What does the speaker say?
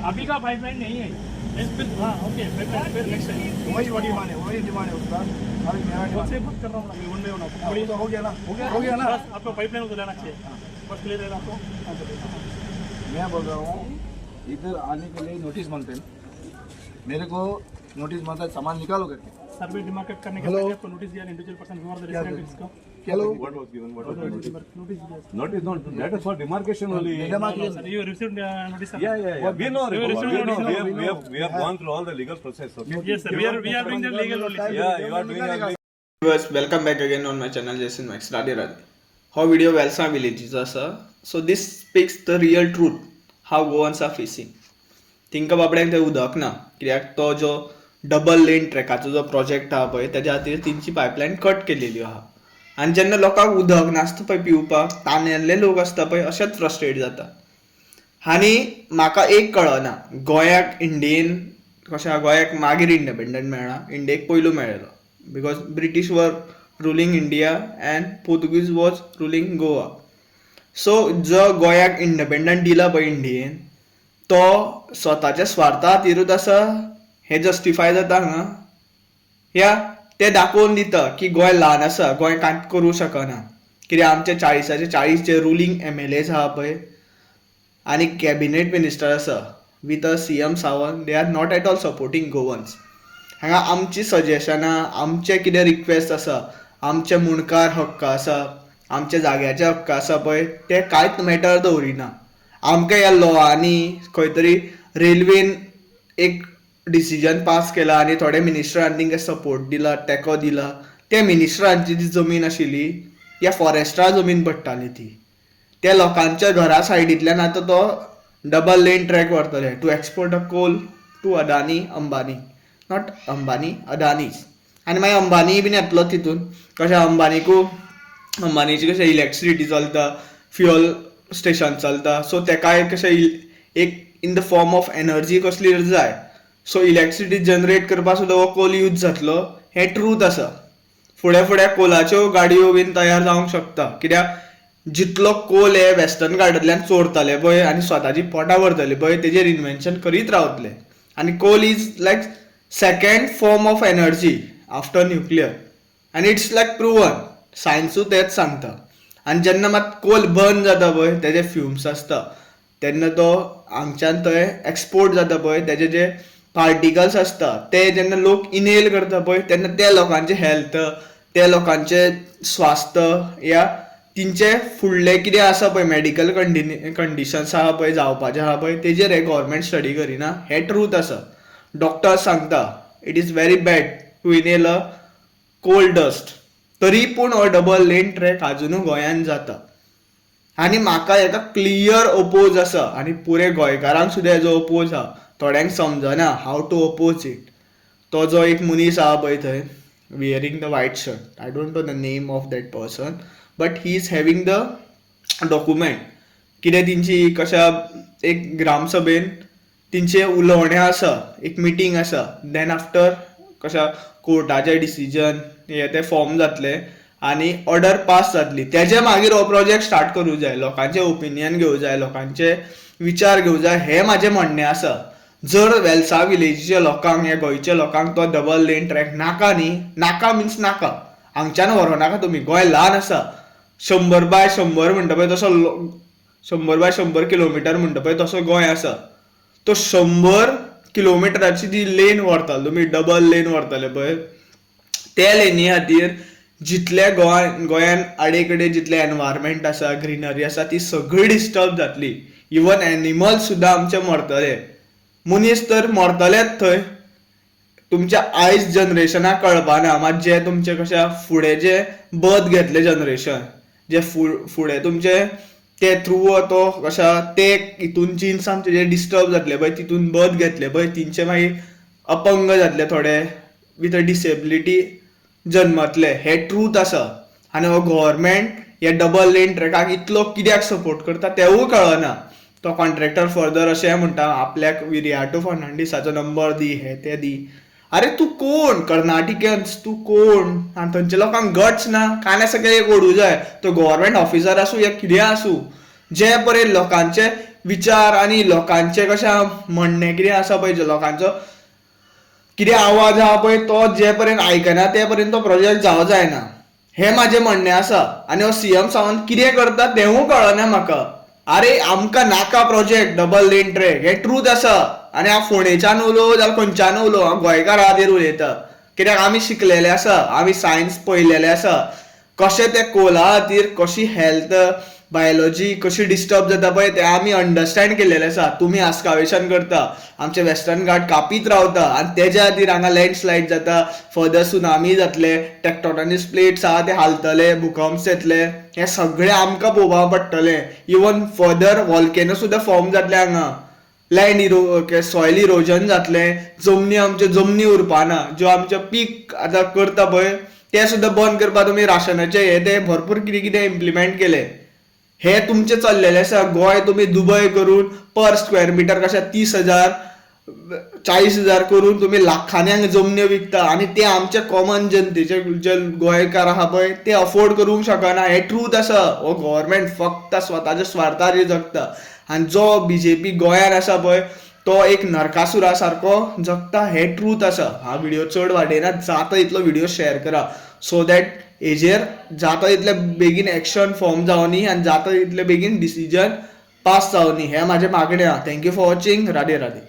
अभी का पाइपलाइन नहीं है। हाँ ओके, पाइपलाइन फिर नेक्स्ट टाइम वही डिमांड है, वही डिमांड है उसका। अभी मेरा डिमांड से बात कर रहा हूँ ना, वन बाय वन आपको है, तो हो गया ना, हो गया ना। बस आपको पाइपलाइन को लेना चाहिए, बस क्लियर है आपको। मैं बोल रहा हूँ इधर आने के लिए नोटिस मांगते हैं, मेरे को नोटिस मांगता है सामान निकालो करके। सर्वे डिमार्केट करने के Hello. पहले आपको नोटिस दिया, individual person who are the resident इसको hello, What was given? What was notice given? दिया। Not is not. That is for demarcation only. Sir you received notice sir? Yeah, yeah, yeah. We know. We We received know. notice. We have gone through all the legal process. Okay. Yes sir, we are doing the legal only sir. Yeah, you are doing a legal. Viewers, welcome back again on my channel Jason Max. Radhe Radhe. How video Valsa villages are sir. So this speaks the real truth how Goans are facing. Think about it, उदक ना कित्याक तो जो double lane ट्रॅकाचो जो project आहा पळय त्याच्या खातीर तेंची पायपलायन कट केलेली आहा आनी जेन्ना लोकांक उदक नासता पळय पिवपाक, ताणेल्ले लोक आसता पळय अशेच फ्रस्ट्रेट जाता. आनी म्हाका एक कळना, गोंयाक इंडियेन कशें आहा, गोंयाक मागीर इंडिपेंडंट मेळ्ळा, इंडियेक पयलू मेळ्ळेलो बिकॉज ब्रिटीश वर ruling India and Portuguese was ruling Goa. So जो गोंयाक इंडिपेंडंट दिला पळय इंडियेन, तो स्वताच्या स्वार्था खातीरूच आसा हे जस्टिफाय जाता हांगा? या ते दाखोवन दिता की गोंय ल्हान आसा, गोंय कांयच करूं शकना, कित्याक आमचे 40चे 40 जे रुलींग MLAs आहा पळय आनी कॅबिनेट मिनिस्टर आसा with a CM Sawant, they are not at all supporting Goans. हांगा आमची सजेशनां, आमचे कितें रिक्वेस्ट आसा, आमचे मुणकार हक्क आसा, आमचे जाग्याचे हक्क आसा पळय, ते कांयच मॅटर दवरिना. आमकां ह्या लॉआंनी खंय तरी रेल्वेन एक डिसिजन पास केला आनी थोडे मिनिस्टरांनी तांकां सपोर्ट दिला, तेंको दिला. त्या मिनिस्टरांची जी जमीन आशिल्ली ह्या फॉरेस्ट्रा जमीन पडटाली ती, त्या लोकांच्या घरा सायडींतल्यान आतां तो डबल लेन ट्रॅक व्हरतले to export a coal to Adani Ambani, not Ambani अदानीच. आनी मागीर अंबानी बीन येतलो तितून. कशें अंबानीची कशें इलेक्ट्रिसिटी चलता, फ्युअल स्टेशन चलता, सो तेकाय कशें एक in the form of energy कसली जाय, सो इलेक्ट्रिसिटी जनरेट करपाक सुद्दां हो कोल यूज जातलो. हें ट्रूथ आसा. फुडें फुडें कोलाच्यो गाडयो बीन तयार जावंक शकता, कित्याक जितलो कोल हे वेस्टर्न घाटांतल्यान चोरतले पळय आनी स्वताची पोटां भरतले पळय, तेजेर इन्व्हेन्शन करीत रावतले. आनी coal is like second form of energy after nuclear आनी इट्स लायक प्रुवन, सायन्सूय तेच सांगता. आनी जेन्ना मात कोल बर्न जाता पळय, तेजे फ्युम्स आसता, तेन्ना तो हांगच्यान थंय एक्सपोर्ट जाता पळय, तेजे जे पार्टिकल्स आसता ते जेन्ना लोक इनहेल करता पळय, तेन्ना त्या लोकांचे हेल्थ, त्या लोकांचे स्वास्थ या तिंचे फुडले कितें आसा पळय मेडिकल कंडिशन्स आहा पळय जावपाचे आहा पळय, तेजेर हे गव्हर्मेंट स्टडी करिना. हे ट्रूथ आसा. डॉक्टर्स सांगता it is very bad to inhale a coal dust. तरी पूण हो डबल लेन ट्रॅक आजुनूय गोंयान जाता. आनी म्हाका हेका क्लियर ओपोज आसा आनी पुरे गोंयकारांक सुद्दां हेजो ओपोज आहा. थोड्यांक समजना हाव टू ओपोज इट. तो जो एक मनीस आहा पळय थंय wearing the white shirt, I don't know the name of that person, but he is having the document. कितें तेंची कशा एक ग्रामसभेन तेंचे उलोवणें आसा, एक मिटींग आसा, देन आफ्टर कशा कोर्टाचें डिसिजन हे ते फॉर्म जातले आनी ऑर्डर पास जातली. तेजे मागीर हो प्रोजेक्ट स्टार्ट करूं जाय, लोकांचे ओपिनियन घेवं जाय, लोकांचे विचार घेवं जाय, हें म्हाजें म्हणणें आसा. जर वेलसा विलेजीच्या लोकांक, ह्या गोंयच्या लोकांक तो डबल लेन ट्रॅक नाका न्ही, नाका मिन्स नाका, हांगच्यान व्हरो नाका तुमी. गोंय ल्हान आसा, 100 बाय 100 म्हणटा पळय तसो 100 बाय 100 किलोमिटर म्हणटा पळय तसो गोंय आसा. तो 100 किलोमिटराची जी लेन व्हरतले तुमी, डबल लेन व्हरतले पळय, त्या लेनी खातीर जितले गोंयान आडेकडे जितले एनवायरमेंट आसा, ग्रीनरी आसा, ती सगळी डिस्टर्ब जातली. इवन एनिमल्स सुद्दां आमचे मरतले, मनीस तर मरतलेच थंय. तुमच्या आयज जनरेशनाक कळपाना, मात जे तुमचे कशें फुडें जे बर्थ घेतले जनरेशन, जे फुडें तुमचे ते थ्रू तो कशा ते हितून जिन्सान जे डिस्टर्ब जातले पळय, तितून बर्थ घेतले पळय, तिंचे मागीर अपंग जातले, थोडे विथ अ डिसेबिलिटी जन्मतले. हे ट्रूथ आसा. आनी हो गव्हर्मेंट हे डबल लेन ट्रॅकाक इतलो कित्याक सपोर्ट करता तेवूय कळना. तो कॉन्ट्रॅक्टर फर्दर अशें म्हणटा आपल्याक विरियाटो फर्नांडीसाचो नंबर दी, हे ते दी. अरे तूं कोण? कर्नाटिकन्स तूं कोण? आनी थंयच्या लोकांक गट्स ना, कांय ना, सगळें एक ओडूं जाय. तो गव्हर्मेंट ऑफिसर आसूं या कितें आसूं, जे पळय लोकांचे विचार आणि लोकांचे कशें म्हणणें कितें आसा पळय जे लोकांचो कितें आवाज आहा पळय तो जे पर्यंत आयकना ते पर्यंत तो प्रोजेक्ट जावं जायना हे माझे म्हणणें आसा. आनी हो सीएम सावंत कितें करता तेवूय कळना म्हाका. अरे आमकां नाका प्रोजेक्ट डबल लेन ट्रॅक हे ट्रूथ आसा. आनी हांव फोंडेच्यान उलोव जाल्यार खंयच्यान उलोव हांव गोंयकारा खातीर उलयता. कित्याक आमी शिकलेले आसा, आमी सायन्स पळयलेले आसा कशें ते कोला खातीर कशी हेल्थ बायोलॉजी कशी डिस्टर्ब जाता पळय ते आमी अंडरस्टँड केलेले आसा. तुमी आस्कावेशन करता, आमचे वेस्टर्न घाट कापीत रावता आनी तेज्या खातीर हांगा लँडस्लायड जाता, फर्दर सुनामी जातले, टेक्टोनिक प्लेट्स आहा ते हालतले, भूकंप जातले, हे सगळें आमकां पळोवपाक पडटलें. इवन फर्दर वॉल्केनो सुद्दां फॉर्म जातले हांगा, लँड सॉयल इरोजन जातलें, जमनी उरपाना, ज्यो आमच्यो पीक आतां करता पळय ते सुद्दां बंद करपाक तुमी राशनाचे हे ते भरपूर कितें कितें इम्प्लिमेंट केले. हे तुमचे चल्लेले आसा. गोंय तुमी दुबय करून पर स्क्वेअर मिटर कशें 30,000 40,000 करून तुमी लाखांनी जमन्यो विकता आनी ते आमचे कॉमन जनतेचे जे गोंयकार आहा पळय ते अफोर्ड करूंक शकना. हे ट्रूथ आसा. हो गव्हर्मेंट फक्त स्वताच्या स्वार्थार जगता. आनी जो बीजेपी गोंयान आसा पळय तो एक नरकासुरा सारको जगता. हे ट्रूथ आसा. हा व्हिडिओ चड वाडयना, जाता इतलो व्हिडिओ शेअर करा सो दॅट हेजेर जाता तितले बेगीन एक्शन फॉर्म जावनी आनी जाता तितले बेगीन डिसिजन पास जावनी. हे म्हाजें मागणें आहा. Thank you for watching. Radhe Radhe.